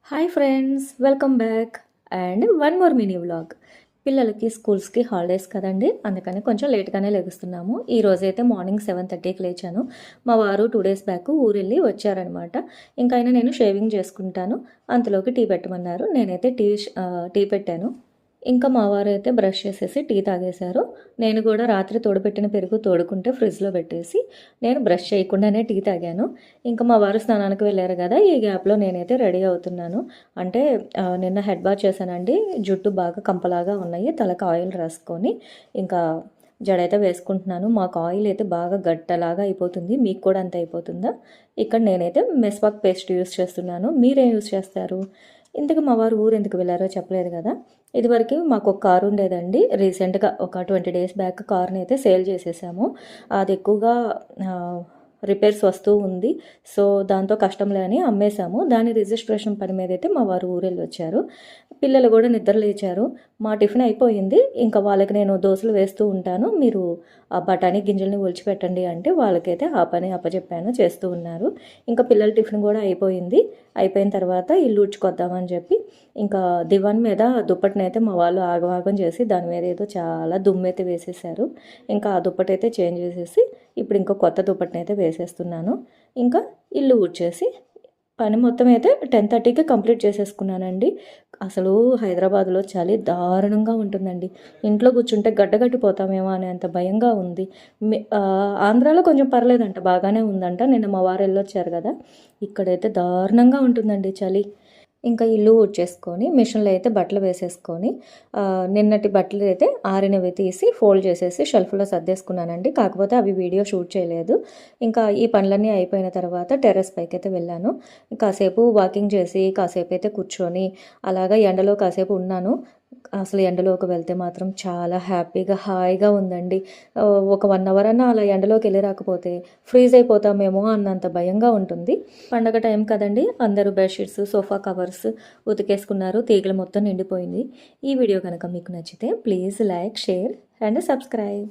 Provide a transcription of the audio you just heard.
Hi friends, welcome back and one more mini vlog. పిల్లలకి స్కూల్స్కి holidays కదండి, అందుకని కొంచెం లేట్గానే లెగుస్తున్నాము. ఈ రోజైతే మార్నింగ్ 7:30కి లేచాను. మా వారు 2 days బ్యాక్ ఊరు వెళ్ళి వచ్చారనమాట. ఇంకైనా నేను షేవింగ్ చేసుకుంటాను, అంతలోకి టీ పెట్టమన్నారు. నేనైతే టీ పెట్టాను. ఇంకా మా వారైతే బ్రష్ చేసేసి టీ తాగేశారు. నేను కూడా రాత్రి తోడుపెట్టిన పెరుగు తోడుకుంటే ఫ్రిడ్జ్లో పెట్టేసి నేను బ్రష్ చేయకుండానే టీ తాగాను. ఇంకా మా వారు స్నానానికి వెళ్ళారు కదా, ఈ గ్యాప్లో నేనైతే రెడీ అవుతున్నాను. అంటే నిన్న హెడ్ బాత్ చేశానండి. జుట్టు బాగా కంపలాగా ఉన్నాయి. తలకు ఆయిల్ రాసుకొని ఇంకా జడైతే వేసుకుంటున్నాను. మాకు ఆయిల్ అయితే బాగా గట్టలాగా అయిపోతుంది. మీకు కూడా అంత అయిపోతుందా? ఇక్కడ నేనైతే మెస్వాక్ పేస్ట్ యూస్ చేస్తున్నాను. మీరేం యూస్ చేస్తారు? ఇంతకు మా వారు ఊరు ఎందుకు వెళ్ళారో చెప్పలేదు కదా. ఇదివరకు మాకు ఒక కారు ఉండేదండి. రీసెంట్గా ఒక 20 days బ్యాక్ కార్ని అయితే సేల్ చేసేసాము. అది ఎక్కువగా రిపేర్స్ వస్తూ ఉంది. సో దాంతో కష్టంలే అని అమ్మేశాము. దాని రిజిస్ట్రేషన్ పని మీద అయితే మా వారు ఊరెళ్ళి వచ్చారు. పిల్లలు కూడా నిద్ర లేచారు. మా టిఫిన్ అయిపోయింది. ఇంకా వాళ్ళకి నేను దోశలు వేస్తూ ఉంటాను, మీరు ఆ బఠానీ గింజల్ని ఒలిచిపెట్టండి అంటే వాళ్ళకైతే ఆ పని అప్పచెప్పాను, చేస్తూ ఉన్నారు. ఇంకా పిల్లల టిఫిన్ కూడా అయిపోయింది. అయిపోయిన తర్వాత ఇల్లు ఊడ్చుకొద్దామని చెప్పి ఇంకా దివాన్ మీద దుప్పటిని అయితే మా వాళ్ళు ఆగవాగం చేసి దాని మీద ఏదో చాలా దుమ్మైతే వేసేసారు. ఇంకా ఆ దుప్పటి అయితే చేంజ్ చేసేసి ఇప్పుడు ఇంకో కొత్త దుప్పటిని అయితే వేసేస్తున్నాను. ఇంకా ఇల్లు ఊడ్చేసి పని మొత్తం అయితే 10:30కి కంప్లీట్ చేసేసుకున్నానండి. అసలు హైదరాబాద్లో చలి దారుణంగా ఉంటుందండి. ఇంట్లో కూర్చుంటే గడ్డగట్టిపోతామేమో అనేంత భయంగా ఉంది. ఆంధ్రాలో కొంచెం పర్లేదంట, బాగానే ఉందంట. నిన్న మా వారు వెళ్ళొచ్చారు కదా, ఇక్కడైతే దారుణంగా ఉంటుందండి చలి. ఇంకా ఇల్లు ఊడ్చేసుకొని మిషన్లో అయితే బట్టలు వేసేసుకొని నిన్నటి బట్టలు అయితే ఆరినవి తీసి ఫోల్డ్ చేసేసి షెల్ఫ్లో సర్దేసుకున్నానండి. కాకపోతే అవి వీడియో షూట్ చేయలేదు. ఇంకా ఈ పనులన్నీ అయిపోయిన తర్వాత టెర్రస్ పైకి అయితే వెళ్ళాను. కాసేపు వాకింగ్ చేసి కాసేపు అయితే కూర్చొని అలాగా ఎండలో కాసేపు ఉన్నాను. అసలు ఎండలోకి వెళ్తే మాత్రం చాలా హ్యాపీగా హాయిగా ఉందండి. ఒక 1 hour అన్నా అలా ఎండలోకి వెళ్ళి రాకపోతే ఫ్రీజ్ అయిపోతామేమో అన్నంత భయంగా ఉంటుంది. పండగ టైం కదండి, అందరూ బెడ్షీట్స్, సోఫా కవర్స్ ఉతికేసుకున్నారు. తీగలు మొత్తం నిండిపోయింది. ఈ వీడియో కనుక మీకు నచ్చితే please like, share and subscribe.